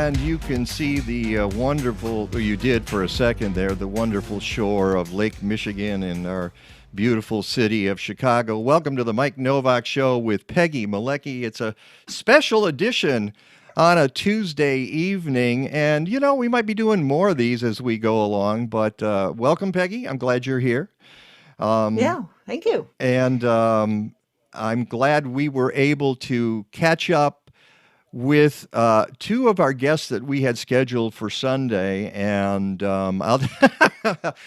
And you can see the wonderful, or you did for a second there, the wonderful shore of Lake Michigan in our beautiful city of Chicago. Welcome to the Mike Nowak Show with Peggy Malecki. It's a special edition on a Tuesday evening, and you know, we might be doing more of these as we go along, but welcome, Peggy. I'm glad you're here. Yeah, thank you. And I'm glad we were able to catch up with two of our guests that we had scheduled for Sunday, and I'm not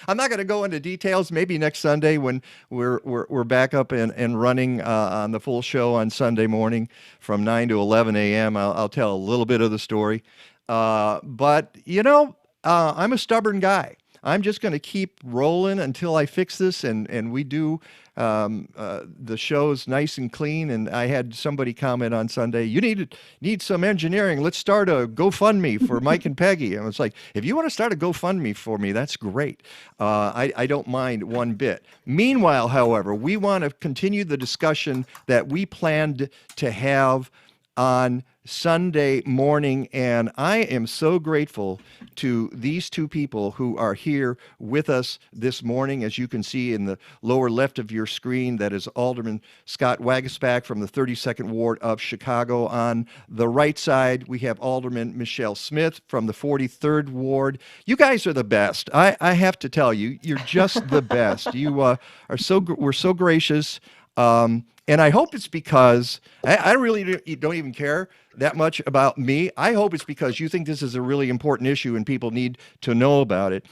going to go into details. Maybe next Sunday when we're back up and running on the full show on Sunday morning from 9 to 11 a.m. I'll tell a little bit of the story. But you know, I'm a stubborn guy. I'm just going to keep rolling until I fix this, and we do the shows nice and clean. And I had somebody comment on Sunday, you need some engineering. Let's start a GoFundMe for Mike and Peggy. And it's like, if you want to start a GoFundMe for me, that's great. I don't mind one bit. Meanwhile, however, we want to continue the discussion that we planned to have on Sunday morning, and I am so grateful to these two people who are here with us this morning. As you can see in the lower left of your screen, that is Alderman Scott Waguespack from the 32nd Ward of Chicago. On the right side, we have Alderman Michele Smith from the 43rd Ward. You guys are the best. I have to tell you, you're just the best. You we're so gracious. And I hope it's because I really don't even care that much about me. I hope it's because you think this is a really important issue and people need to know about it.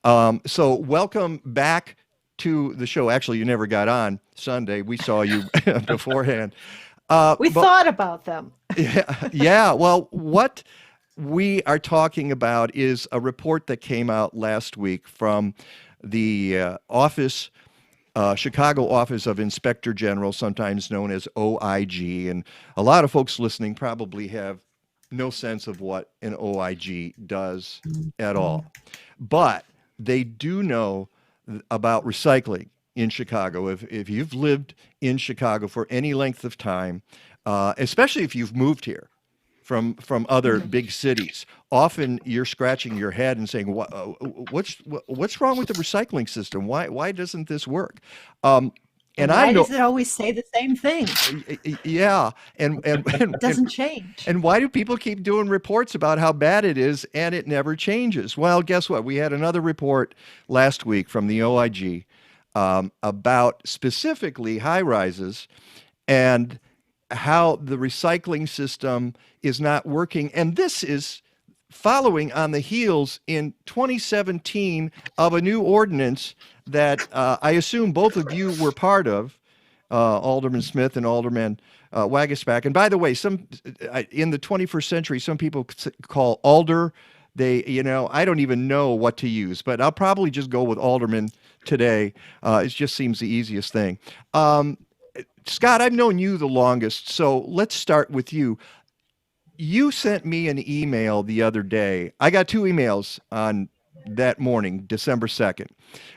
So welcome back to the show. Actually, you never got on Sunday. We saw you beforehand. We thought about them. Yeah. Well, what we are talking about is a report that came out last week from the Chicago Office of Inspector General, sometimes known as OIG. And a lot of folks listening probably have no sense of what an OIG does at all. But they do know about recycling in Chicago. If you've lived in Chicago for any length of time, especially if you've moved here from other big cities, often you're scratching your head and saying, what's wrong with the recycling system? Why doesn't this work? And why does it always say the same thing? Yeah, and it doesn't change. And why do people keep doing reports about how bad it is and it never changes? Well, guess what? We had another report last week from the OIG about specifically high rises and how the recycling system is not working. And this is following on the heels in 2017 of a new ordinance that I assume both of you were part of, Alderman Smith and Alderman Waguespack. And by the way, in the 21st century, some people call Alder. I don't even know what to use, but I'll probably just go with Alderman today. It just seems the easiest thing. Scott, I've known you the longest, so let's start with you. You sent me an email the other day. I got two emails on that morning, December 2nd.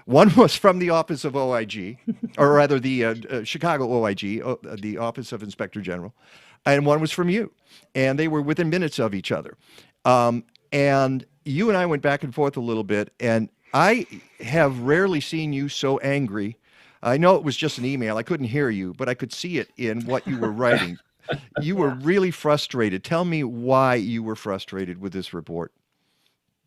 One was from the Office of OIG, or rather the Chicago OIG, the Office of Inspector General, and one was from you. And they were within minutes of each other. And you and I went back and forth a little bit, and I have rarely seen you so angry. I know it was just an email. I couldn't hear you, but I could see it in what you were writing. You were really frustrated. Tell me why you were frustrated with this report.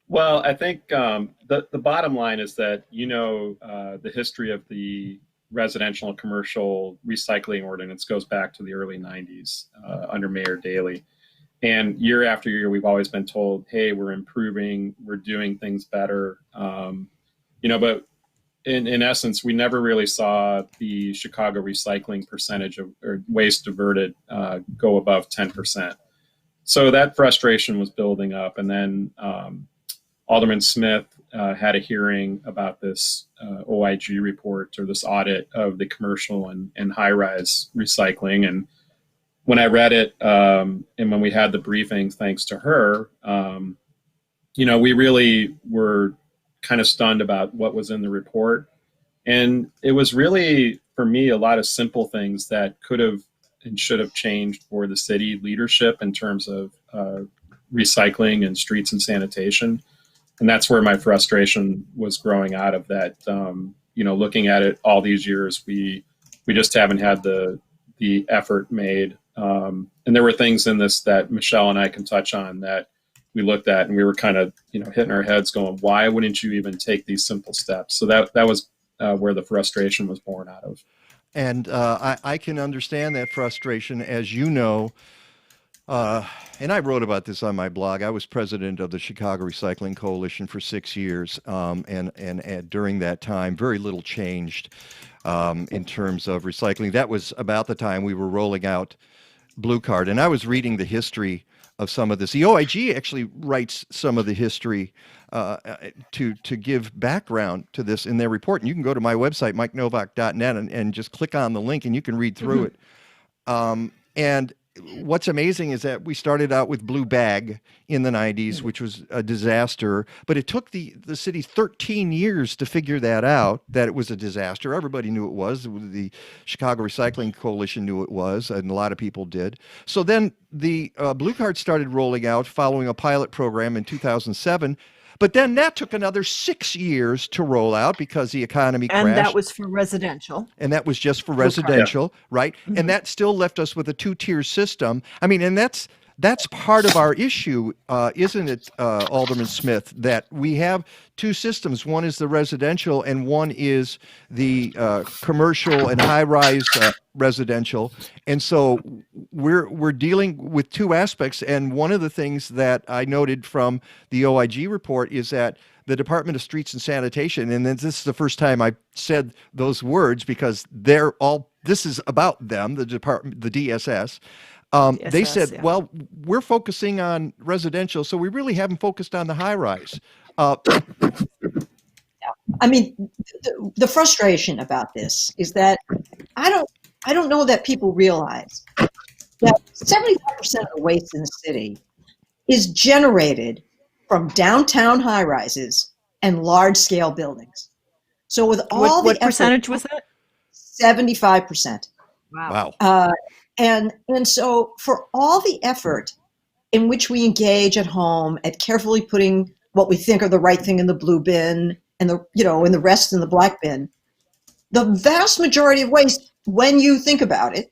Well, I think the bottom line is that, the history of the residential and commercial recycling ordinance goes back to the early 90s under Mayor Daley. And year after year, we've always been told, hey, we're improving, we're doing things better. But in essence, we never really saw the Chicago recycling percentage or waste diverted go above 10%. So that frustration was building up. And then Alderman Smith had a hearing about this OIG report, or this audit of the commercial and high-rise recycling. And when I read it, and when we had the briefings, thanks to her, we really were kind of stunned about what was in the report. And it was really, for me, a lot of simple things that could have and should have changed for the city leadership in terms of recycling and streets and sanitation. And that's where my frustration was growing out of that. Looking at it all these years, we just haven't had the effort made. And there were things in this that Michele and I can touch on that we looked at, and we were kind of, hitting our heads going, why wouldn't you even take these simple steps? So that was where the frustration was born out of. And I can understand that frustration, as you know. And I wrote about this on my blog. I was president of the Chicago Recycling Coalition for 6 years, and during that time, very little changed in terms of recycling. That was about the time we were rolling out Blue Card, and I was reading the history of some of this. The OIG actually writes some of the history to give background to this in their report, and you can go to my website, mikenovak.net, and just click on the link, and you can read through it. And what's amazing is that we started out with Blue Bag in the 90s, which was a disaster, but it took the city 13 years to figure that out, that it was a disaster. Everybody knew it was. The Chicago Recycling Coalition knew it was, and a lot of people did. So then the Blue Card started rolling out following a pilot program in 2007. But then that took another 6 years to roll out because the economy crashed. And that was for residential. And that was just for residential, right? Mm-hmm. And that still left us with a two-tier system. I mean, and that's part of our issue, isn't it, Alderman Smith, that we have two systems. One is the residential and one is the commercial and high-rise residential. And so we're dealing with two aspects. And one of the things that I noted from the OIG report is that the Department of Streets and Sanitation, and this is the first time I said those words because this is about them, the department, the DSS. They said, well, we're focusing on residential, so we really haven't focused on the high rise. I mean, the frustration about this is that I don't know that people realize that 75% of the waste in the city is generated from downtown high rises and large scale buildings. So with all what percentage was that? 75%. Wow. And so for all the effort in which we engage at home at carefully putting what we think are the right thing in the blue bin and and the rest in the black bin, the vast majority of waste, when you think about it,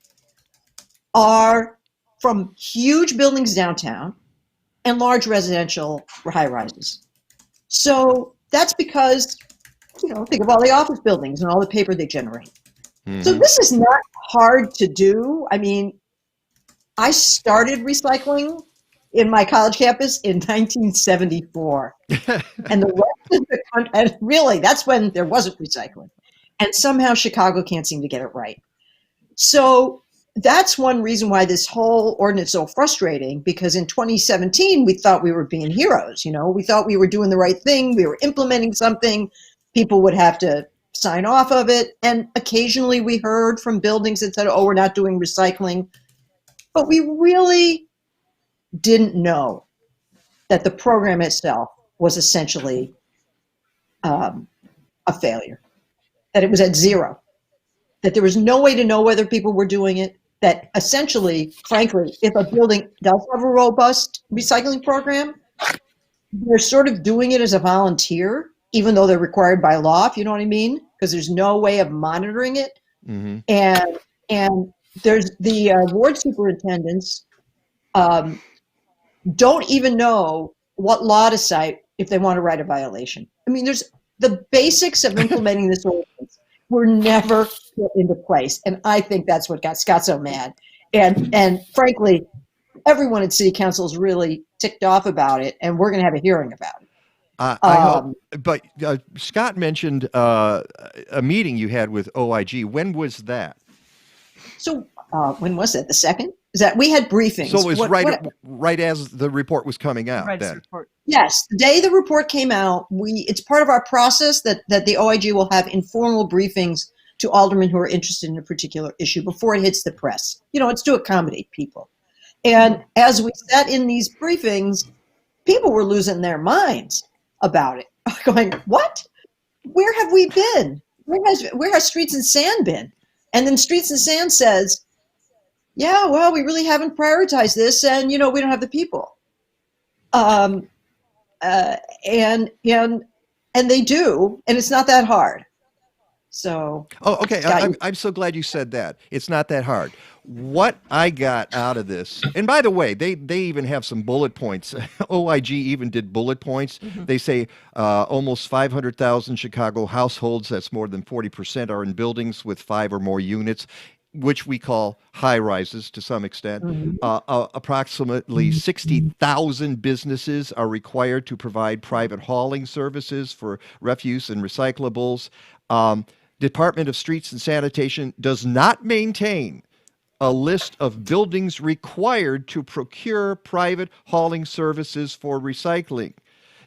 are from huge buildings downtown and large residential high rises. So that's because, think of all the office buildings and all the paper they generate. Mm-hmm. So this is not hard to do. I mean, I started recycling in my college campus in 1974. And the rest of the country, and really, that's when there wasn't recycling. And somehow Chicago can't seem to get it right. So that's one reason why this whole ordinance is so frustrating, because in 2017, we thought we were being heroes. We thought we were doing the right thing. We were implementing something. People would have to sign off of it. And occasionally we heard from buildings that said, oh, we're not doing recycling. But we really didn't know that the program itself was essentially a failure, that it was at zero, that there was no way to know whether people were doing it, that essentially, frankly, if a building does have a robust recycling program, they're sort of doing it as a volunteer, even though they're required by law, if you know what I mean, because there's no way of monitoring it. Mm-hmm. And there's the ward superintendents don't even know what law to cite if they want to write a violation. I mean, there's the basics of implementing this ordinance were never put into place. And I think that's what got Scott so mad. And frankly, everyone at City Council is really ticked off about it, and we're going to have a hearing about it. I hope, but Scott mentioned a meeting you had with OIG. When was that? So when was that? The second? Is that we had briefings? So it was right as the report was coming out. Right, then. Report. Yes, the day the report came out, it's part of our process that the OIG will have informal briefings to aldermen who are interested in a particular issue before it hits the press. It's to accommodate people. And as we sat in these briefings, people were losing their minds about it, going, what? Where have we been? Where has Streets and Sand been? And then Streets and Sand says, yeah, well, we really haven't prioritized this, and we don't have the people. um, and they do, and it's not that hard. So, okay. Scott, I'm so glad you said that. It's not that hard. What I got out of this, and by the way, they even have some bullet points. OIG even did bullet points. They say almost 500,000 Chicago households, that's more than 40%, are in buildings with 5 or more units, which we call high rises to some extent. Approximately 60,000 businesses are required to provide private hauling services for refuse and recyclables. Department of Streets and Sanitation does not maintain a list of buildings required to procure private hauling services for recycling.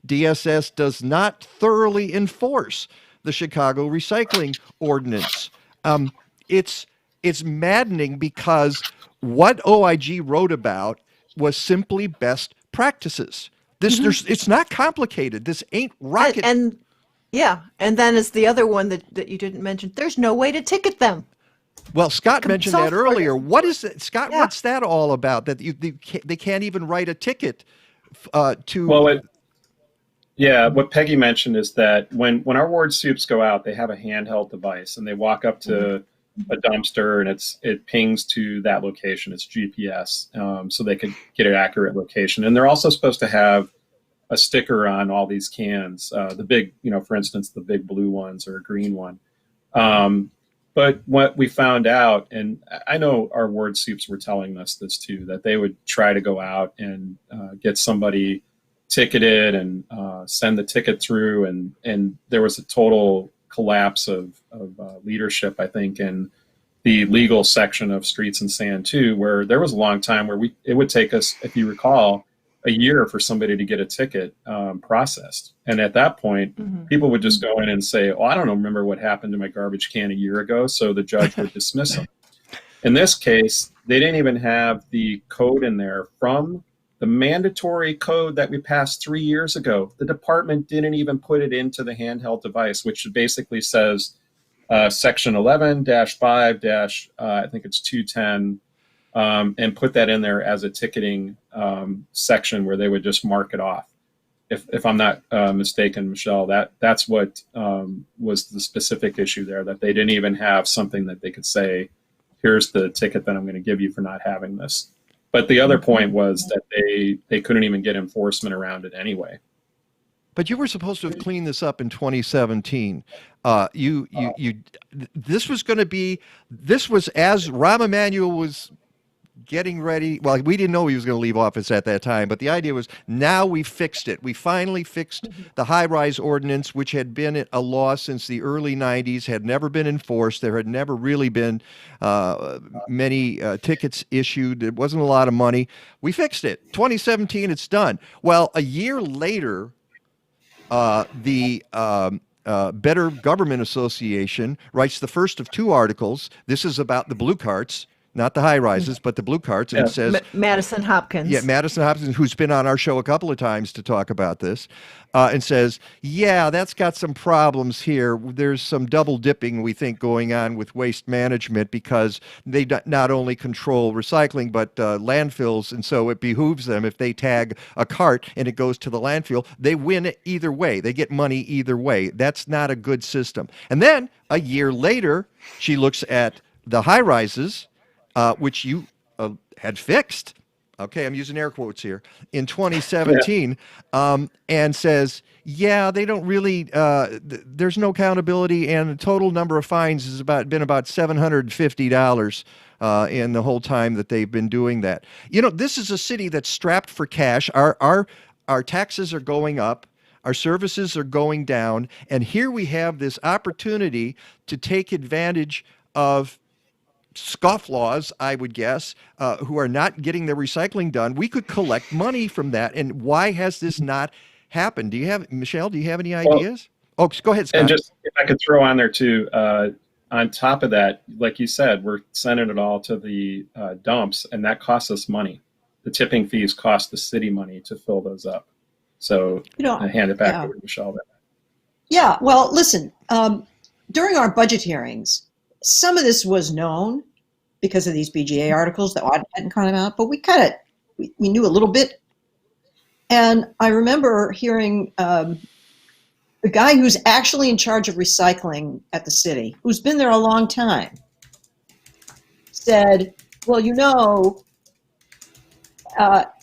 DSS does not thoroughly enforce the Chicago recycling ordinance. It's maddening because what OIG wrote about was simply best practices. It's not complicated. This ain't rocket. And then is the other one that you didn't mention. There's no way to ticket them. Well, Scott mentioned that earlier. What is it, Scott? Yeah. What's that all about? That they can't even write a ticket to. Well, what Peggy mentioned is that when our ward soups go out, they have a handheld device and they walk up to a dumpster and it pings to that location. It's GPS, so they could get an accurate location. And they're also supposed to have a sticker on all these cans, the big, for instance, the big blue ones or a green one. But what we found out, and I know our ward soups were telling us this too, that they would try to go out and get somebody ticketed and send the ticket through. And there was a total collapse of leadership, I think, in the legal section of Streets and Sand too, where there was a long time where it would take us, if you recall, a year for somebody to get a ticket processed. And at that point, people would just go in and say, I don't remember what happened to my garbage can a year ago, so the judge would dismiss them. In this case, they didn't even have the code in there from the mandatory code that we passed 3 years ago. The department didn't even put it into the handheld device, which basically says section 11-5- I think it's 210, and put that in there as a ticketing section where they would just mark it off. If I'm not mistaken, Michelle, that's what was the specific issue there, that they didn't even have something that they could say, here's the ticket that I'm going to give you for not having this. But the other point was that they couldn't even get enforcement around it anyway. But you were supposed to have cleaned this up in 2017. This was as Rahm Emanuel was getting ready. Well, we didn't know he was going to leave office at that time, but the idea was, now we fixed it. We finally fixed the high-rise ordinance, which had been a law since the early 90s, had never been enforced. There had never really been many tickets issued. It wasn't a lot of money. We fixed it. 2017, it's done. Well, a year later, the Better Government Association writes the first of 2 articles. This is about the blue carts, not the high rises, but the blue carts. And it says Madison Hopkins. Yeah, Madison Hopkins, who's been on our show a couple of times to talk about this, and says, that's got some problems here. There's some double dipping, we think, going on with waste management, because they not only control recycling, but landfills. And so it behooves them, if they tag a cart and it goes to the landfill, they win either way. They get money either way. That's not a good system. And then a year later, she looks at the high rises, which you had fixed, okay, I'm using air quotes here, in 2017, and says, they don't really, there's no accountability, and the total number of fines has been about $750 in the whole time that they've been doing that. This is a city that's strapped for cash. Our taxes are going up. Our services are going down. And here we have this opportunity to take advantage of scofflaws, I would guess, who are not getting their recycling done. We could collect money from that. And why has this not happened? Michelle, do you have any ideas? Go ahead, Scott. And just, if I could throw on there too, on top of that, like you said, we're sending it all to the dumps, and that costs us money. The tipping fees cost the city money to fill those up. So I hand it back over to Michelle. Yeah, well, listen, during our budget hearings, some of this was known because of these BGA articles that hadn't come out, but we knew a little bit And I remember hearing the guy who's actually in charge of recycling at the city, who's been there a long time, said, well,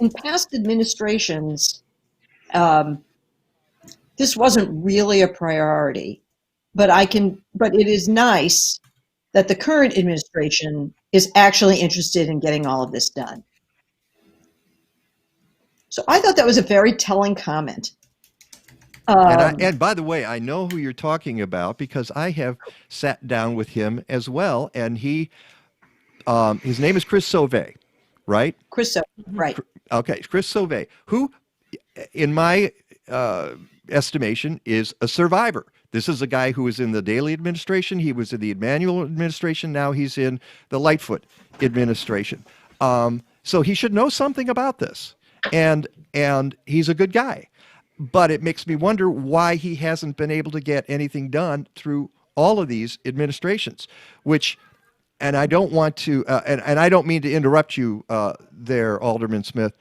in past administrations, this wasn't really a priority, but it is nice that the current administration is actually interested in getting all of this done. So I thought that was a very telling comment. And by the way, I know who you're talking about because I have sat down with him as well, and his name is Chris Sauvé, right? Chris, right. Okay, Chris Sauvé, who, in my estimation, is a survivor. This is a guy who was in the Daley administration. He was in the Emanuel administration. Now he's in the Lightfoot administration. So he should know something about this, and he's a good guy. But it makes me wonder why he hasn't been able to get anything done through all of these administrations, and I don't want to, and I don't mean to interrupt you there, Alderman Smith,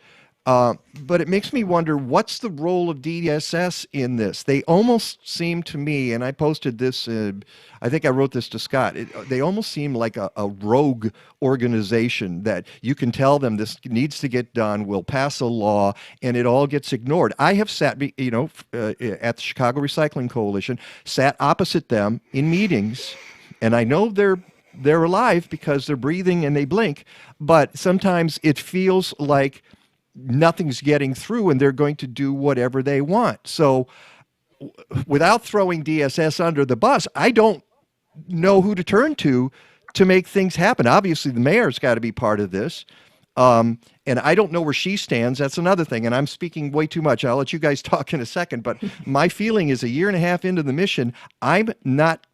but it makes me wonder what's the role of DSS in this? They almost seem to me, and I posted this, I think I wrote this to Scott, they almost seem like a rogue organization that you can tell them this needs to get done, we'll pass a law, and it all gets ignored. I have sat, at the Chicago Recycling Coalition, sat opposite them in meetings, and I know they're alive because they're breathing and they blink, but sometimes it feels like nothing's getting through and they're going to do whatever they want. So without throwing DSS under the bus, I don't know who to turn to make things happen. Obviously, the mayor's got to be part of this. And I don't know where she stands. That's another thing. And I'm speaking way too much. I'll let you guys talk in a second. But my feeling is a year and a half into the mission, I'm not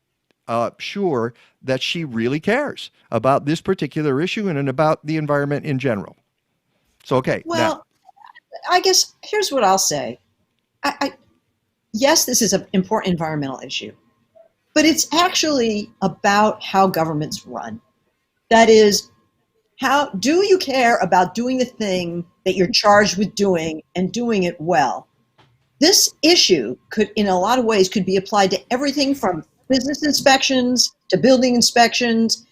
sure that she really cares about this particular issue and about the environment in general. So, okay. Well, now, I guess here's what I'll say. Yes, this is an important environmental issue, but it's actually about how governments run. That is, how do you care about doing the thing that you're charged with doing and doing it well? This issue could, in a lot of ways, could be applied to everything from business inspections to building inspections.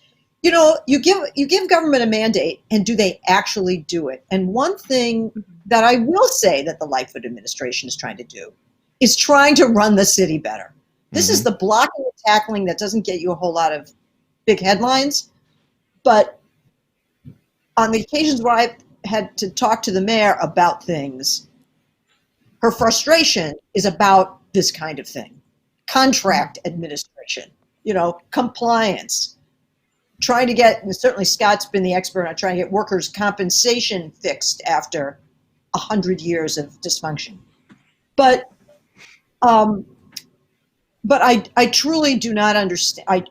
You give government a mandate, and do they actually do it? And one thing that I will say that the Lightfoot administration is trying to do is trying to run the city better. This is the blocking and tackling that doesn't get you a whole lot of big headlines, but on the occasions where I've had to talk to the mayor about things, her frustration is about this kind of thing. Contract administration, compliance, trying to get, and certainly Scott's been the expert on trying to get workers' compensation fixed after 100 years of dysfunction. But I truly do not understand.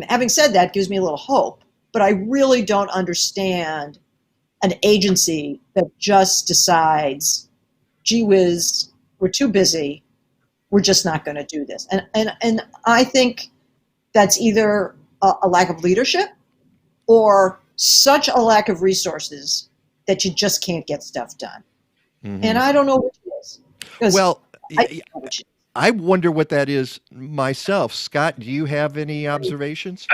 Having said that gives me a little hope, but I really don't understand an agency that just decides, gee whiz, we're too busy, we're just not going to do this. And I think that's either a lack of leadership or such a lack of resources that you just can't get stuff done. And I don't know which it is. Well, I wonder what that is myself. Scott, do you have any observations?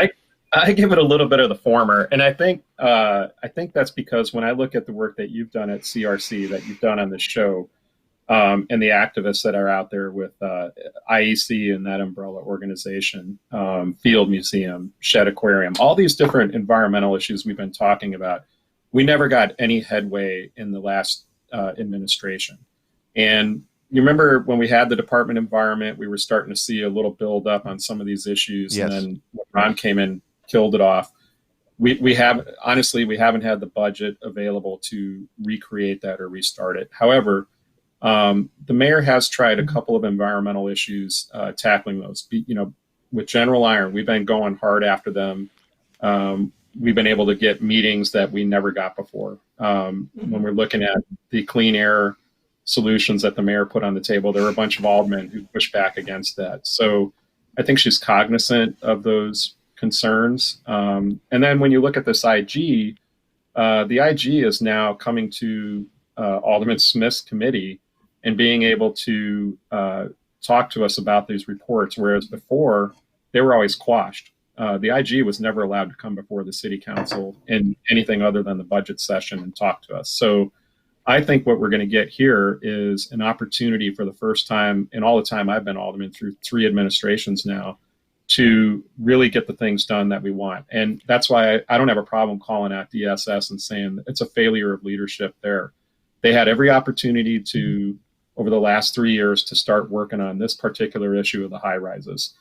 I give it a little bit of the former, and I think that's because when I look at the work that you've done at CRC, that you've done on this show, and the activists that are out there with IEC and that umbrella organization, Field Museum, Shed Aquarium, all these different environmental issues we've been talking about, we never got any headway in the last administration. And you remember when we had the Department of Environment, we were starting to see a little build up on some of these issues. Yes. And then when Ron came in, killed it off. We haven't had the budget available to recreate that or restart it. However, the mayor has tried a couple of environmental issues, tackling those. With General Iron, we've been going hard after them. We've been able to get meetings that we never got before. When we're looking at the clean air solutions that the mayor put on the table, there were a bunch of aldermen who pushed back against that. So I think she's cognizant of those concerns. And then when you look at this IG, the IG is now coming to Alderman Smith's committee and being able to talk to us about these reports, whereas before they were always quashed. The IG was never allowed to come before the city council in anything other than the budget session and talk to us. So I think what we're going to get here is an opportunity for the first time in all the time I've been alderman, through 3 administrations now, to really get the things done that we want. And that's why I don't have a problem calling out DSS and saying it's a failure of leadership there. They had every opportunity to, over the last 3 years, to start working on this particular issue of the high rises.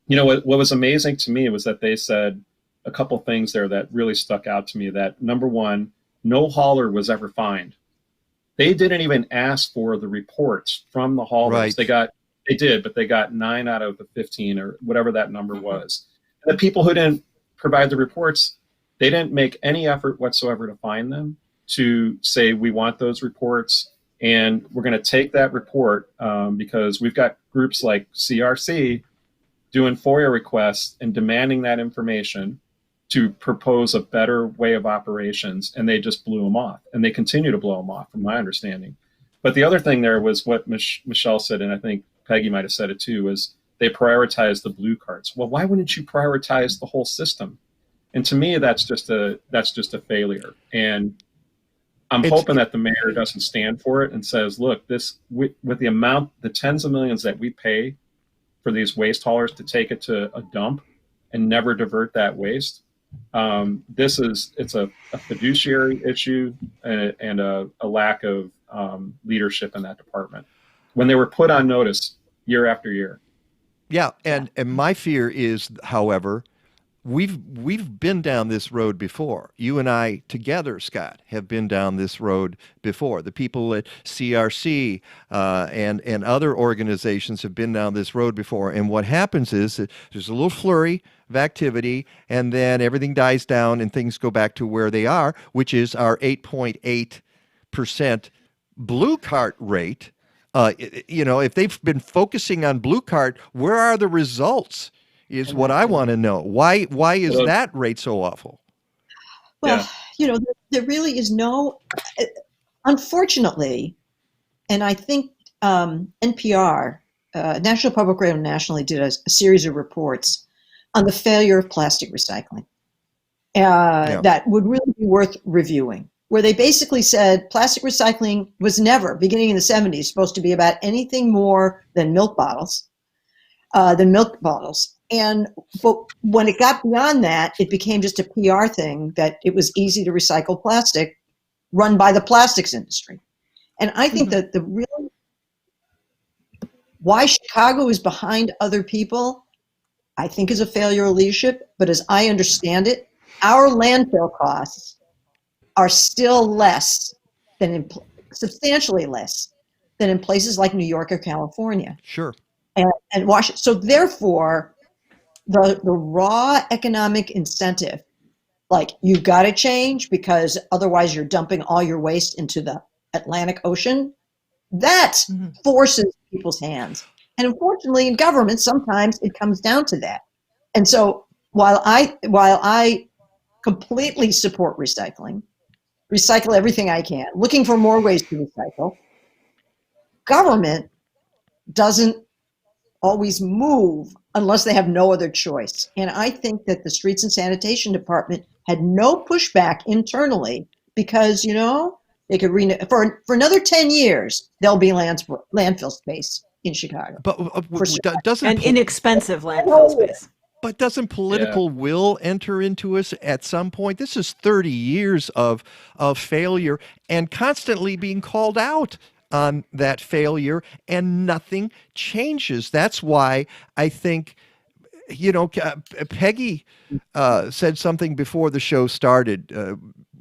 You know, what was amazing to me was that they said a couple things there that really stuck out to me. That, number one, no hauler was ever fined. They didn't even ask for the reports from the haulers. Right. They did, but they got 9 out of the 15 or whatever that number was. And the people who didn't provide the reports, they didn't make any effort whatsoever to find them, to say, we want those reports and we're going to take that report, because we've got groups like CRC doing FOIA requests and demanding that information to propose a better way of operations, and they just blew them off, and they continue to blow them off, from my understanding. But the other thing there was what Michele said, and I think Peggy might have said it too, was they prioritized the blue cards. Well, why wouldn't you prioritize the whole system? And to me, that's just a failure. And I'm hoping that the mayor doesn't stand for it and says, look, this with the amount, the tens of millions that we pay for these waste haulers to take it to a dump and never divert that waste. It's a fiduciary issue and a lack of leadership in that department when they were put on notice year after year. Yeah, and my fear is, however, we've been down this road before. You and I together, Scott, have been down this road before. The people at CRC and other organizations have been down this road before. And what happens is that there's a little flurry of activity, and then everything dies down and things go back to where they are, which is our 8.8% blue cart rate. You know, if they've been focusing on blue cart, where are the results? Is what I want to know. Why is that rate so awful? Well, Yeah. you know, there really is no, unfortunately, and I think NPR, National Public Radio nationally, did a series of reports on the failure of plastic recycling that would really be worth reviewing, where they basically said plastic recycling was never, beginning in the 70s, supposed to be about anything more than milk bottles. But when it got beyond that, it became just a PR thing that it was easy to recycle plastic run by the plastics industry. And I think that the real, why Chicago is behind other people, I think is a failure of leadership. But as I understand it, our landfill costs are still less than substantially less than in places like New York or California. Sure. And Washington. So therefore, the raw economic incentive, like you've got to change because otherwise you're dumping all your waste into the Atlantic Ocean, that forces people's hands. And unfortunately, in government, sometimes it comes down to that. And so while I completely support recycle everything I can, looking for more ways to recycle, government doesn't always move unless they have no other choice. And I think that the Streets and Sanitation Department had no pushback internally because, you know, they could for another 10 years, there'll be landfill space in Chicago. But doesn't And inexpensive landfill space. But doesn't political will enter into us at some point? This is 30 years of failure and constantly being called out on that failure, and nothing changes. That's why I think, you know, Peggy said something before the show started.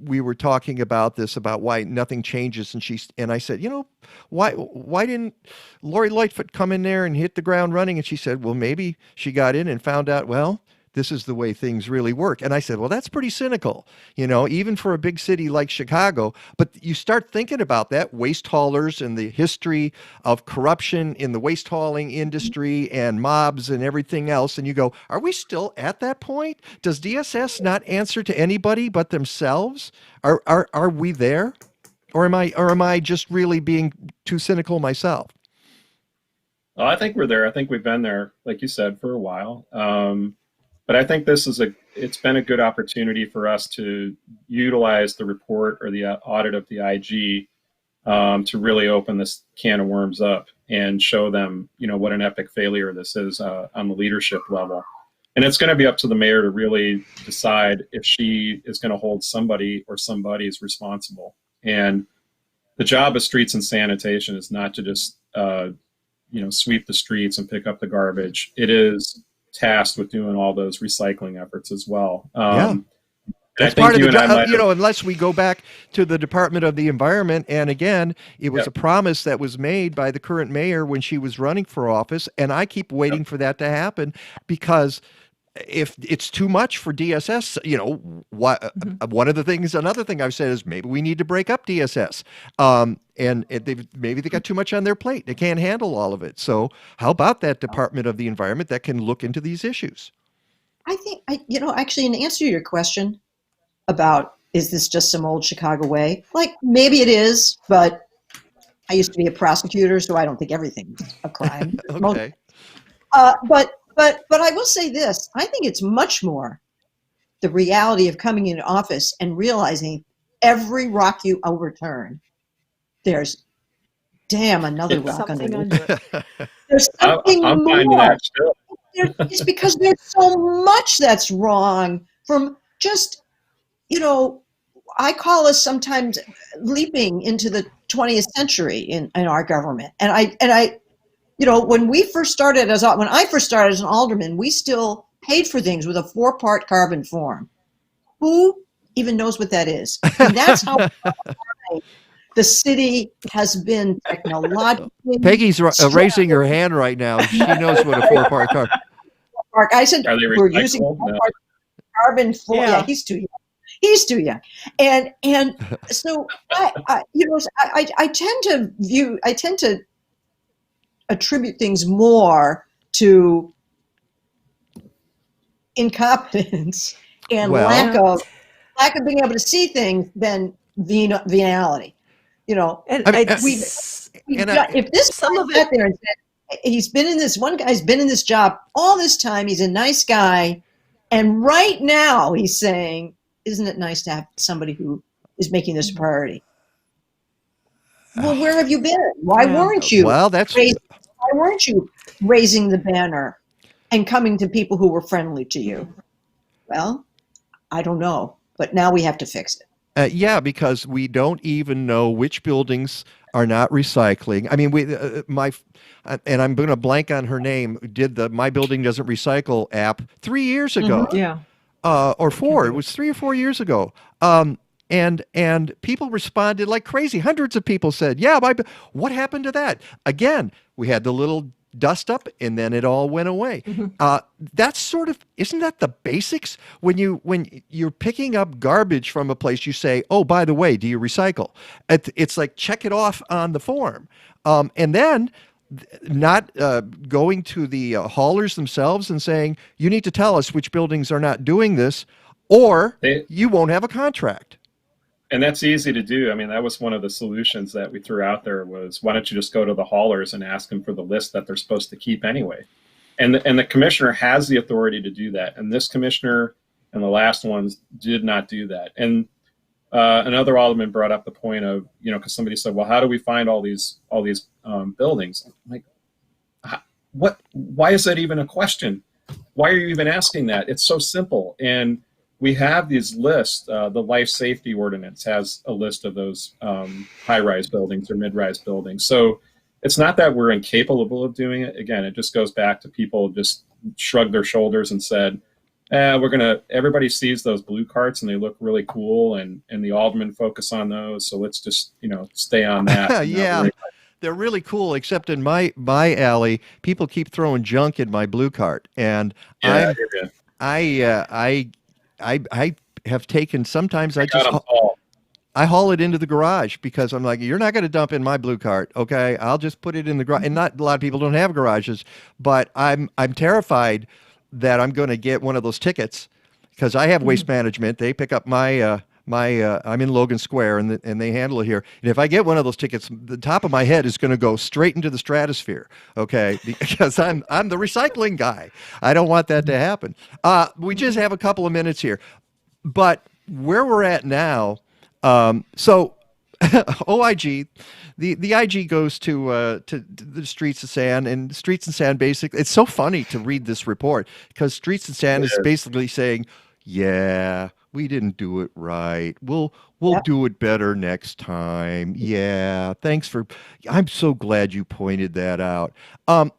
We were talking about this, about why nothing changes, and I said, you know, why didn't Lori Lightfoot come in there and hit the ground running? And she said, well, maybe she got in and found out, well, this is the way things really work. And I said, well, that's pretty cynical, you know, even for a big city like Chicago. But you start thinking about that, waste haulers and the history of corruption in the waste hauling industry and mobs and everything else. And you go, are we still at that point? Does DSS not answer to anybody but themselves? Are we there? Or am I just really being too cynical myself? Well, I think we're there. I think we've been there, like you said, for a while. But I think it's been a good opportunity for us to utilize the report or the audit of the IG to really open this can of worms up and show them, what an epic failure this is on the leadership level. And it's going to be up to the mayor to really decide if she is going to hold somebody or somebody's responsible. And the job of streets and sanitation is not to just, sweep the streets and pick up the garbage. It is tasked with doing all those recycling efforts as well. Yeah. That's part of the job, unless we go back to the Department of the Environment. And again, it was a promise that was made by the current mayor when she was running for office. And I keep waiting for that to happen, because if it's too much for DSS, another thing I've said is maybe we need to break up DSS. Maybe they got too much on their plate. They can't handle all of it. So how about that Department of the Environment that can look into these issues? I think, actually, in answer to your question about, is this just some old Chicago way? Like, maybe it is, but I used to be a prosecutor, so I don't think everything's a crime. Okay. But I will say this. I think it's much more the reality of coming into office and realizing every rock you overturn, there's another rock underneath. There's something I'm more. finding that still. It's because there's so much that's wrong from just, I call us sometimes leaping into the 20th century in our government. And I when I first started as an alderman, we still paid for things with a 4-part carbon form. Who even knows what that is? And that's how the city has been technologically. Peggy's raising her hand right now. She knows what a 4-part carbon. I said we're recyclable? using 4-part carbon form. Yeah, he's too young. He's too young. And so I tend to attribute things more to incompetence and lack of being able to see things than venality. If this some of it there and said, one guy's been in this job all this time, he's a nice guy, and right now he's saying, isn't it nice to have somebody who is making this a priority? Well, where have you been? Why weren't you? Well, why weren't you raising the banner and coming to people who were friendly to you? Well, I don't know, but now we have to fix it. Because we don't even know which buildings are not recycling. I mean, and I'm going to blank on her name, did the My Building Doesn't Recycle app 3 years ago. Mm-hmm. Yeah. Or 4. It was 3 or 4 years ago. And people responded like crazy. Hundreds of people said, what happened to that? Again, we had the little dust up and then it all went away. Mm-hmm. That's isn't that the basics? When you're picking up garbage from a place, you say, oh, by the way, do you recycle? It's like, check it off on the form. And then not going to the haulers themselves and saying, you need to tell us which buildings are not doing this, or you won't have a contract. And that's easy to do. I mean, that was one of the solutions that we threw out there was, why don't you just go to the haulers and ask them for the list that they're supposed to keep anyway? And the commissioner has the authority to do that. And this commissioner and the last ones did not do that. And another alderman brought up the point of, because somebody said, well, how do we find all these buildings? I'm like, what? Why is that even a question? Why are you even asking that? It's so simple. And we have these lists. The life safety ordinance has a list of those high-rise buildings or mid-rise buildings. So it's not that we're incapable of doing it. Again, it just goes back to people just shrugged their shoulders and said, everybody sees those blue carts and they look really cool, and the aldermen focus on those. So let's just, stay on that. Yeah. They're really cool, except in my alley, people keep throwing junk in my blue cart. And I have taken, sometimes I haul it into the garage because I'm like, you're not going to dump in my blue cart. Okay. I'll just put it in the garage. And not a lot of people don't have garages, but I'm terrified that I'm going to get one of those tickets because I have waste management. They pick up my I'm in Logan Square, and they handle it here. And if I get one of those tickets, the top of my head is going to go straight into the stratosphere. Okay, because I'm the recycling guy. I don't want that to happen. We just have a couple of minutes here, but where we're at now, so OIG, the IG goes to the Streets of Sand, and Streets and Sand basically, it's so funny to read this report because Streets and Sand is basically saying, yeah, we didn't do it right. We'll do it better next time. Yeah, I'm so glad you pointed that out.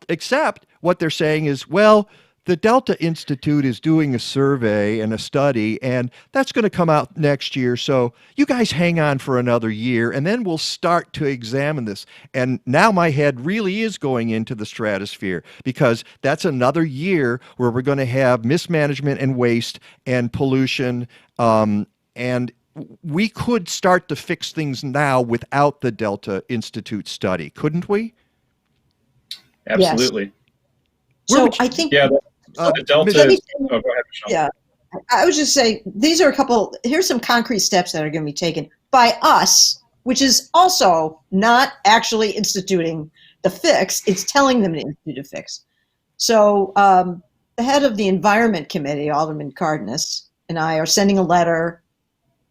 Except what they're saying is, well, the Delta Institute is doing a survey and a study, and that's going to come out next year. So you guys hang on for another year, and then we'll start to examine this. And now my head really is going into the stratosphere because that's another year where we're going to have mismanagement and waste and pollution. And we could start to fix things now without the Delta Institute study, couldn't we? Absolutely. Yes. So I think the Delta. Go ahead, Michelle. Yeah, I was just saying here's some concrete steps that are going to be taken by us, which is also not actually instituting the fix. It's telling them to institute a fix. So the head of the Environment Committee, Alderman Cardenas, and I are sending a letter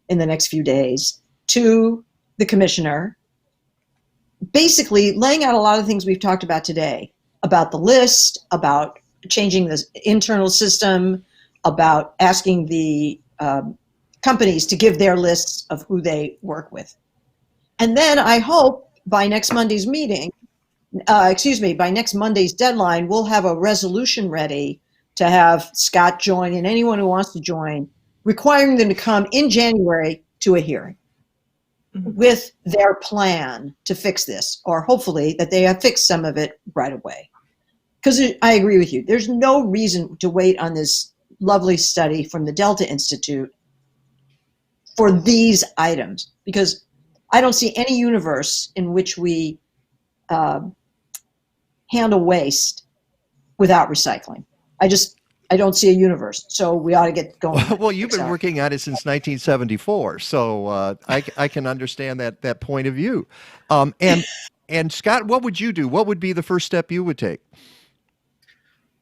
in the next few days to the commissioner, basically laying out a lot of things we've talked about today, about the list, about changing the internal system, about asking the companies to give their lists of who they work with. And then I hope by next Monday's by next Monday's deadline, we'll have a resolution ready to have Scott join and anyone who wants to join, requiring them to come in January to a hearing with their plan to fix this, or hopefully that they have fixed some of it right away. Because I agree with you. There's no reason to wait on this lovely study from the Delta Institute for these items, because I don't see any universe in which we handle waste without recycling. I don't see a universe. So we ought to get going. Well, you've been working on it since 1974, so I can understand that point of view. And Scott, what would you do? What would be the first step you would take?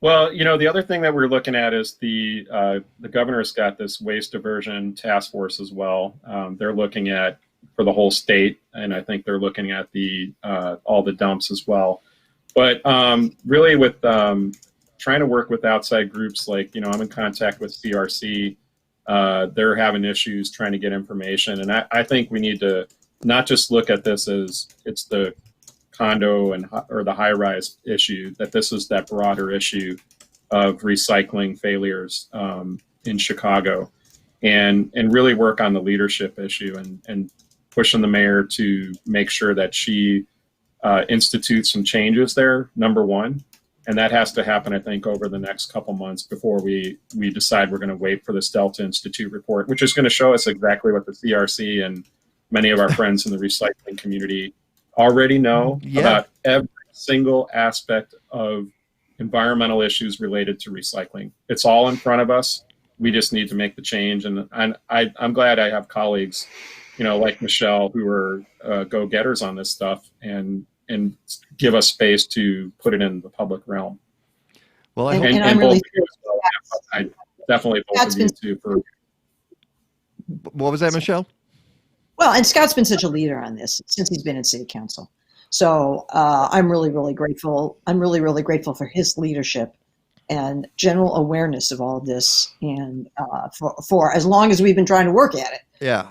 Well, the other thing that we're looking at is the governor's got this waste diversion task force as well. They're looking at for the whole state, and I think they're looking at all the dumps as well. But really, with trying to work with outside groups, like I'm in contact with CRC. They're having issues trying to get information, and I think we need to not just look at this as it's the condo or the high-rise issue, that this is that broader issue of recycling failures in Chicago, and really work on the leadership issue and pushing the mayor to make sure that she institutes some changes there, number one. And that has to happen, I think, over the next couple months before we decide we're going to wait for this Delta Institute report, which is going to show us exactly what the CRC and many of our friends in the recycling community already know about every single aspect of environmental issues related to recycling. It's all in front of us. We just need to make the change. And I'm glad I have colleagues, like Michelle, who are go-getters on this stuff and give us space to put it in the public realm. Well, I definitely both of you too. What was that, Michelle? Well, and Scott's been such a leader on this since he's been in city council. So I'm really, really grateful. I'm really, really grateful for his leadership and general awareness of all of this, and for as long as we've been trying to work at it. Yeah.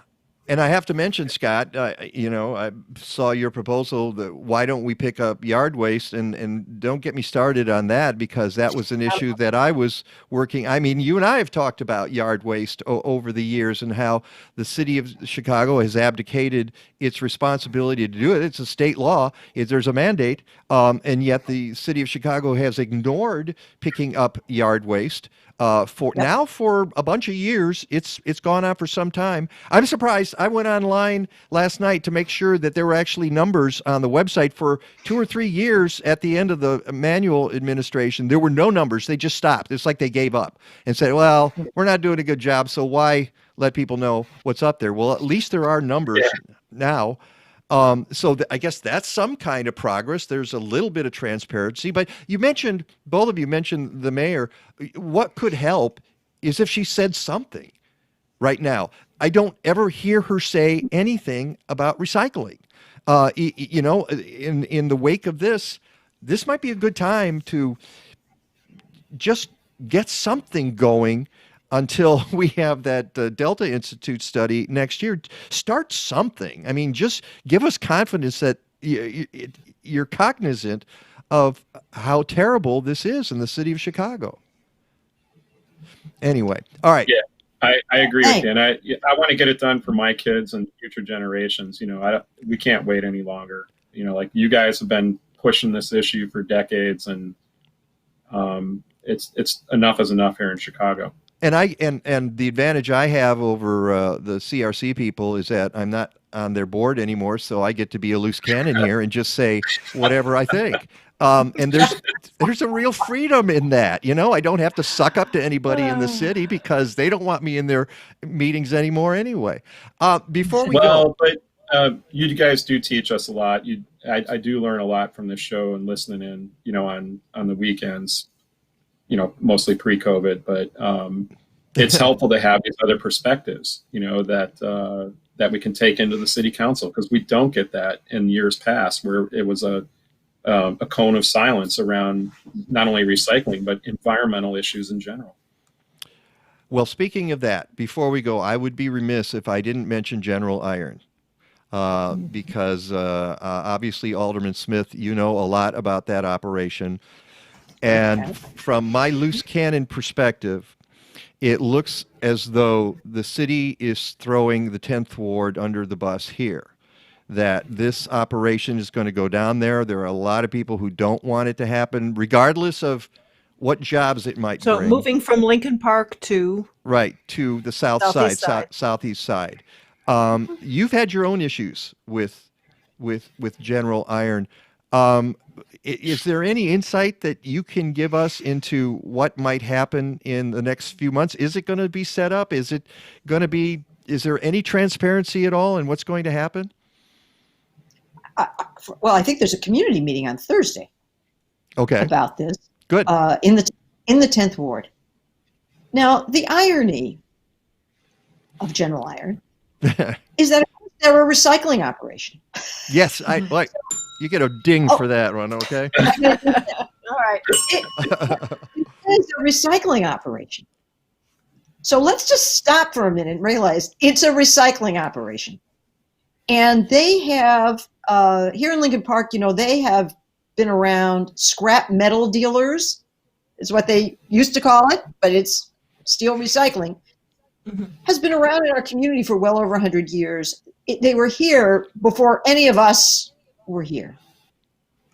And I have to mention, Scott, I saw your proposal that why don't we pick up yard waste, and don't get me started on that, because that was an issue that I was working. I mean, you and I have talked about yard waste over the years and how the city of Chicago has abdicated its responsibility to do it. It's a state law. There's a mandate. And yet the city of Chicago has ignored picking up yard waste. Now for a bunch of years. It's gone on for some time. I'm surprised. I went online last night to make sure that there were actually numbers on the website for 2 or 3 years. At the end of the manual administration, there were no numbers. They just stopped. It's like they gave up and said, well, we're not doing a good job, so why let people know what's up there. Well, at least there are numbers now. So I guess that's some kind of progress. There's a little bit of transparency. But both of you mentioned the mayor. What could help is if she said something right now. I don't ever hear her say anything about recycling. In the wake of this might be a good time to just get something going until we have that Delta Institute study next year. Start something. I mean, just give us confidence that you're cognizant of how terrible this is in the city of Chicago. Anyway, all right. Yeah, I agree with you, and I want to get it done for my kids and future generations. We can't wait any longer. Like you guys have been pushing this issue for decades, and it's enough is enough here in Chicago. And the advantage I have over the CRC people is that I'm not on their board anymore, so I get to be a loose cannon here and just say whatever I think. And there's a real freedom in that. I don't have to suck up to anybody in the city because they don't want me in their meetings anymore anyway. Before we go, but you guys do teach us a lot. I do learn a lot from this show and listening in, on the weekends. Mostly pre-COVID, but it's helpful to have these other perspectives, that we can take into the city council, because we don't get that in years past, where it was a cone of silence around not only recycling but environmental issues in general. Well, speaking of that, before we go, I would be remiss if I didn't mention General Iron. Because obviously, Alderman Smith, a lot about that operation. And from my loose cannon perspective, it looks as though the city is throwing the 10th Ward under the bus here, that this operation is going to go down there. There are a lot of people who don't want it to happen, regardless of what jobs it might bring. So moving from Lincoln Park to the southeast side. You've had your own issues with General Iron. Is there any insight that you can give us into what might happen in the next few months? Is it going to be set up? Is there any transparency at all in what's going to happen? Well, I think there's a community meeting on Thursday. Okay. About this. Good. In the 10th Ward. Now, the irony of General Iron is that they're a recycling operation. Yes, I like. You get a ding for that one, okay? All right. It is a recycling operation. So let's just stop for a minute and realize it's a recycling operation. And they have, here in Lincoln Park, they have been around scrap metal dealers, is what they used to call it, but it's steel recycling, has been around in our community for well over 100 years. They were here before any of us were here.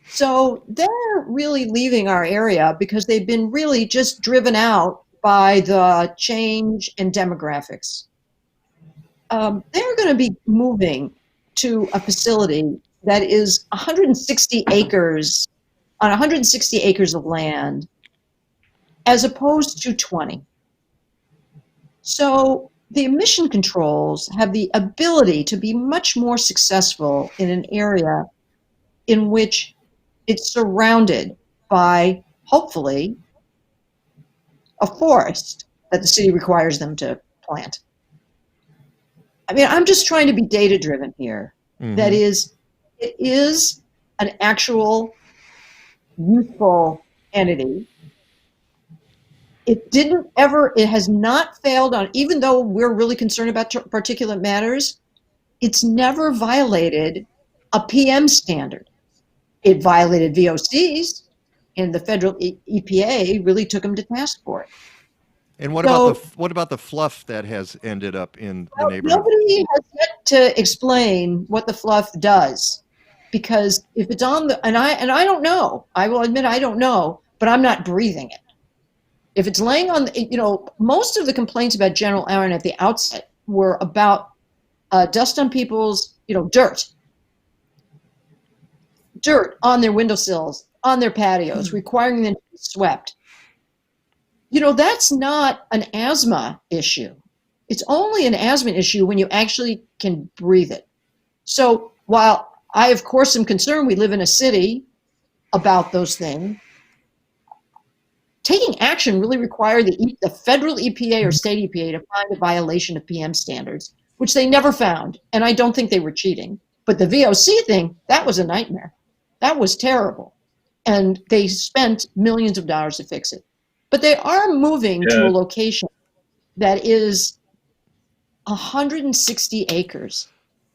So they're really leaving our area because they've been really just driven out by the change in demographics. They're going to be moving to a facility that is 160 acres, on 160 acres of land, as opposed to 20. So the emission controls have the ability to be much more successful in an area in which it's surrounded by, hopefully, a forest that the city requires them to plant. I mean, I'm just trying to be data-driven here. Mm-hmm. That is, it is an actual useful entity. It has not failed on, even though we're really concerned about particulate matters, it's never violated a PM standard. It violated VOCs, and the federal EPA really took them to task for it. And what about the fluff that has ended up in the neighborhood? Nobody has yet to explain what the fluff does, because if it's on the and I don't know. I will admit I don't know, but I'm not breathing it. If it's laying on, most of the complaints about General Iron at the outset were about dust on people's, dirt on their windowsills, on their patios, requiring them to be swept. That's not an asthma issue. It's only an asthma issue when you actually can breathe it. So while I, of course, am concerned we live in a city about those things, taking action really required the federal EPA or state EPA to find a violation of PM standards, which they never found. And I don't think they were cheating. But the VOC thing, that was a nightmare. That was terrible. And they spent millions of dollars to fix it. But they are moving to a location that is 160 acres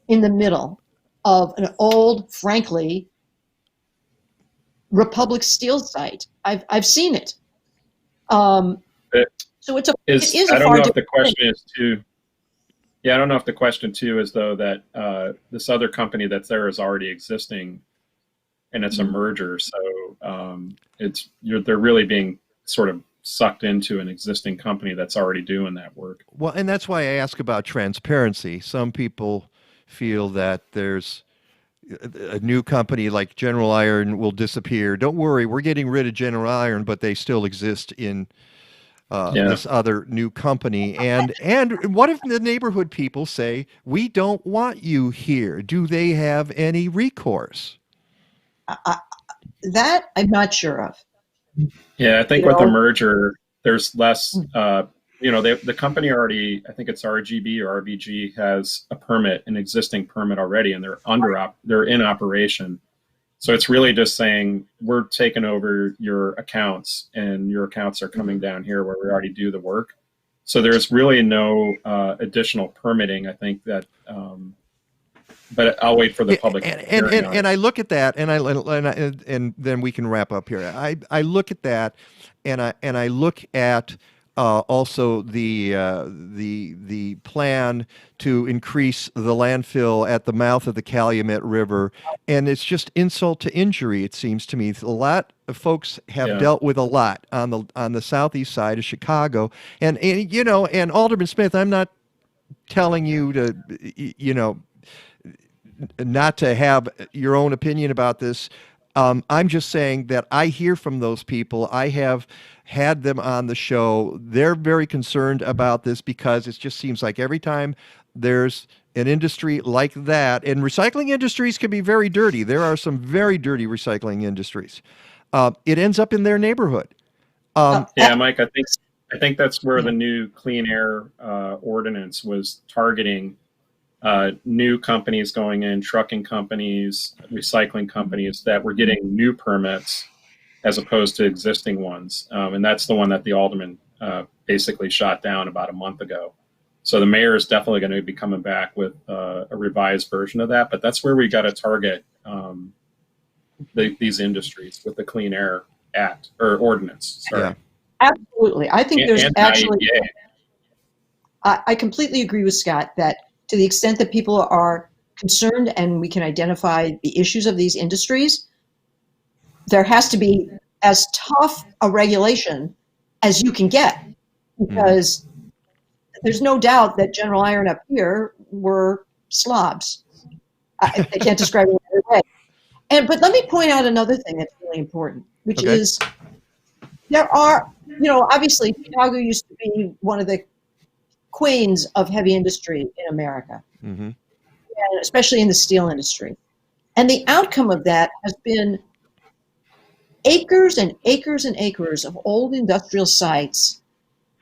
in the middle of an old, frankly, Republic Steel site. I've seen it. So it is a I don't far know if the different question thing. is too. Yeah, I don't know if the question too is though that this other company that's there is already existing, and it's a merger. So they're really being sort of sucked into an existing company that's already doing that work. Well, and that's why I ask about transparency. Some people feel that there's a new company like General Iron will disappear. Don't worry, we're getting rid of General Iron, but they still exist in this other new company. And what if the neighborhood people say, we don't want you here? Do they have any recourse? That I'm not sure of. Yeah, I think with the merger, there's less. The company already, I think it's RGB or RVG, has a permit, an existing permit already, and they're in operation. So it's really just saying we're taking over your accounts, and your accounts are coming down here where we already do the work. So there's really no additional permitting. I think that. But I'll wait for the public. And I look at that, and then we can wrap up here. I look at that, and I look at also the plan to increase the landfill at the mouth of the Calumet River, and it's just insult to injury. It seems to me a lot of folks have dealt with a lot on the southeast side of Chicago, and Alderman Smith, I'm not telling you to not to have your own opinion about this. I'm just saying that I hear from those people. I have had them on the show. They're very concerned about this because it just seems like every time there's an industry like that, and recycling industries can be very dirty. There are some very dirty recycling industries. It ends up in their neighborhood. Mike, I think that's where the new clean air ordinance was targeting. New companies going in, trucking companies, recycling companies that were getting new permits as opposed to existing ones. And that's the one that the alderman basically shot down about a month ago. So the mayor is definitely going to be coming back with a revised version of that. But that's where we got to target these industries with the Clean Air Act or ordinance. Sorry. Yeah. Absolutely. I think there's actually, I completely agree with Scott that to the extent that people are concerned and we can identify the issues of these industries, there has to be as tough a regulation as you can get, because there's no doubt that General Iron up here were slobs. I can't describe it another way. But let me point out another thing that's really important, which is there are, obviously Chicago used to be one of the queens of heavy industry in America, and especially in the steel industry. And the outcome of that has been acres and acres and acres of old industrial sites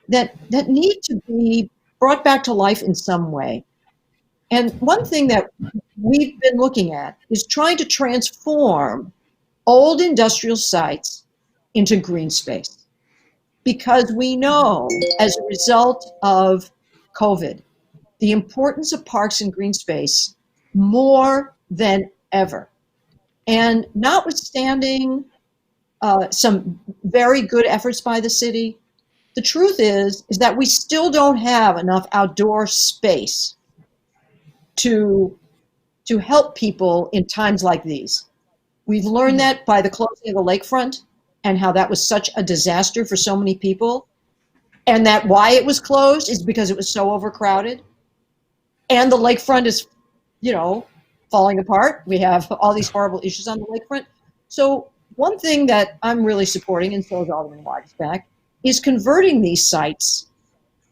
that need to be brought back to life in some way. And one thing that we've been looking at is trying to transform old industrial sites into green space. Because we know, as a result of COVID, the importance of parks and green space more than ever. And notwithstanding some very good efforts by the city, the truth is that we still don't have enough outdoor space to help people in times like these. We've learned that by the closing of the lakefront and how that was such a disaster for so many people. And that why it was closed is because it was so overcrowded. And the lakefront is, falling apart. We have all these horrible issues on the lakefront. So one thing that I'm really supporting, and so is Alderman Waguespack, is converting these sites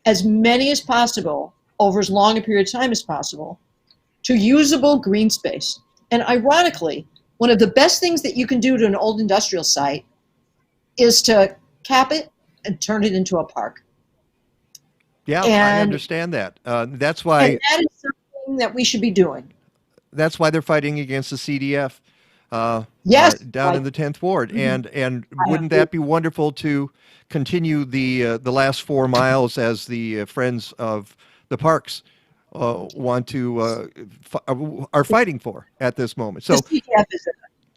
as many as possible over as long a period of time as possible to usable green space. And ironically, one of the best things that you can do to an old industrial site is to cap it and turn it into a park. Yeah, I And, understand that. That's and why that is something that we should be doing. they're fighting against the CDF Yes, down in the 10th Ward. Mhm. And I wouldn't agree. that be wonderful to continue the last 4 miles as the Friends of the Parks want to are fighting for at this moment? The So CDF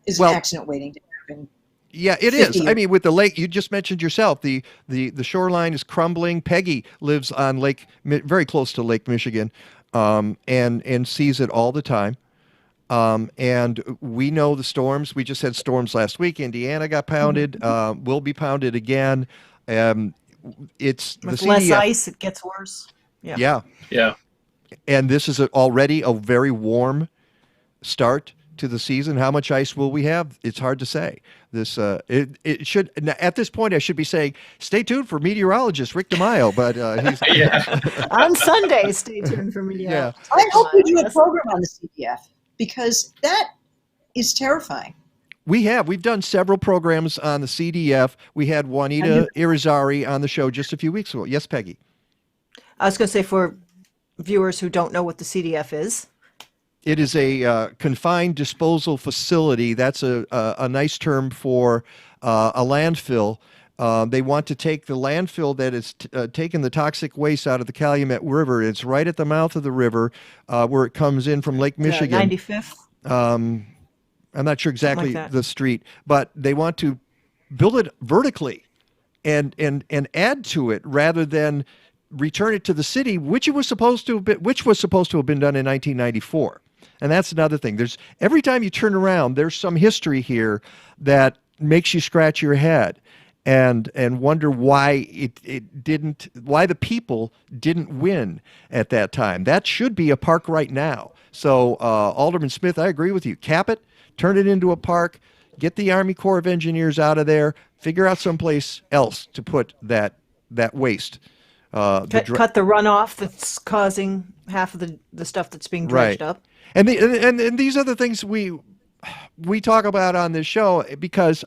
is well, an accident waiting to happen. yeah, it 50 is. I years. mean, with the lake, you just mentioned yourself, the shoreline is crumbling. Peggy lives on very close to Lake Michigan, and sees it all the time. And we know the storms. We just had storms last week. Indiana got pounded. Will be pounded again. It's the With less CDF. ice, it gets worse. Yeah. Yeah, Yeah. and this is already a very warm start to the season. How much ice will we have? It's hard to say. It should, at this point, I should be saying, stay tuned for meteorologist Rick DeMaio, but he's Yeah. On Sunday, stay tuned for me. Yeah. I hope we do a Yes. program on the CDF because that is terrifying. We've done several programs on the CDF. We had Juanita Irizarry on the show just a few weeks ago. Yes, Peggy. I was going to say, for viewers who don't know what the CDF is, It is a confined disposal facility. That's a nice term for a landfill. They want to take the landfill that is taking the toxic waste out of the Calumet River. It's right at the mouth of the river where it comes in from Lake Michigan. 95th. I'm not sure exactly that. the street, but they want to build it vertically and add to it rather than return it to the city, which was supposed to have been done in 1994. And that's another thing. Every time you turn around, there's some history here that makes you scratch your head and wonder why why the people didn't win at that time. That should be a park right now. So Alderman Smith, I agree with you. Cap it, turn it into a park, get the Army Corps of Engineers out of there, figure out someplace else to put that waste. Cut the runoff that's causing half of the stuff that's being dredged up. And these are the things we talk about on this show because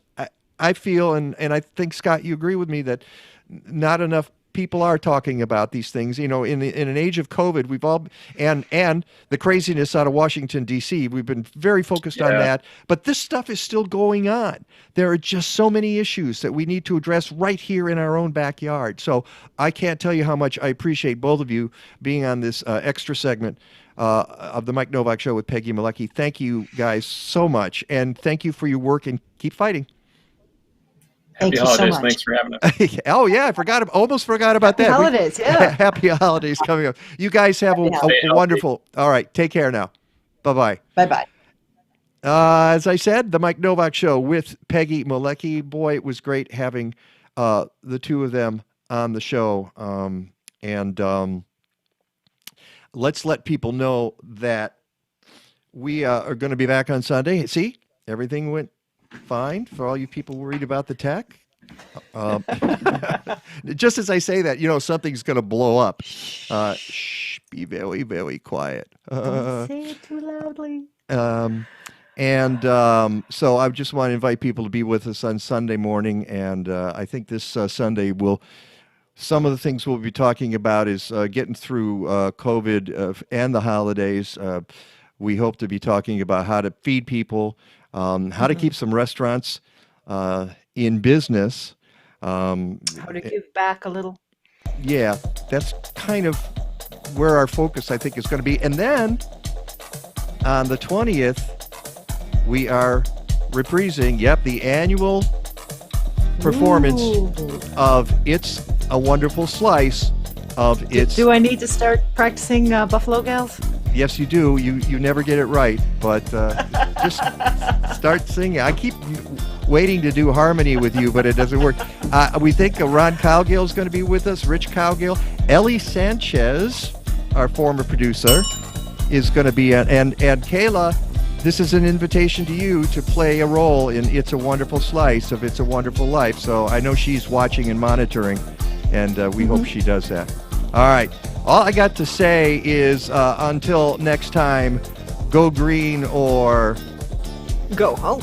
I feel, and I think, Scott, you agree with me, that not enough people are talking about these things. You know, in an age of COVID, we've all, and the craziness out of Washington, D.C., we've been very focused on that. But this stuff is still going on. There are just so many issues that we need to address right here in our own backyard. So I can't tell you how much I appreciate both of you being on this extra segment of the Mike Nowak Show with Peggy Malecki. Thank you guys so much, and thank you for your work, and keep fighting. Thank Happy you so holidays. much. Thanks for having us. Oh yeah, almost forgot about that. Holidays, yeah. Happy holidays coming up. You guys have a wonderful. All right, take care now. Bye-bye. Bye-bye. As I said, the Mike Nowak Show with Peggy Malecki. Boy, it was great having the two of them on the show. Let's let people know that we are going to be back on Sunday. See, everything went fine for all you people worried about the tech. Just as I say that, something's going to blow up. Shh, be very, very quiet. Don't say it too loudly. So I just want to invite people to be with us on Sunday morning. And I think this Sunday some of the things we'll be talking about is getting through COVID and the holidays. We hope to be talking about how to feed people, how to keep some restaurants in business. How to give back a little. Yeah, that's kind of where our focus, I think, is going to be. And then on the 20th, we are reprising, the annual performance of It's a Wonderful Slice of It's... Do I need to start practicing Buffalo Gals? Yes, you do. You never get it right, but just start singing. I keep waiting to do harmony with you, but it doesn't work. We think Ron Cowgill is going to be with us, Rich Cowgill. Ellie Sanchez, our former producer, is going to be, and Kayla, this is an invitation to you to play a role in It's a Wonderful Slice of It's a Wonderful Life. So I know she's watching and monitoring, and we hope she does that. All right. All I got to say is until next time, go green or Go home.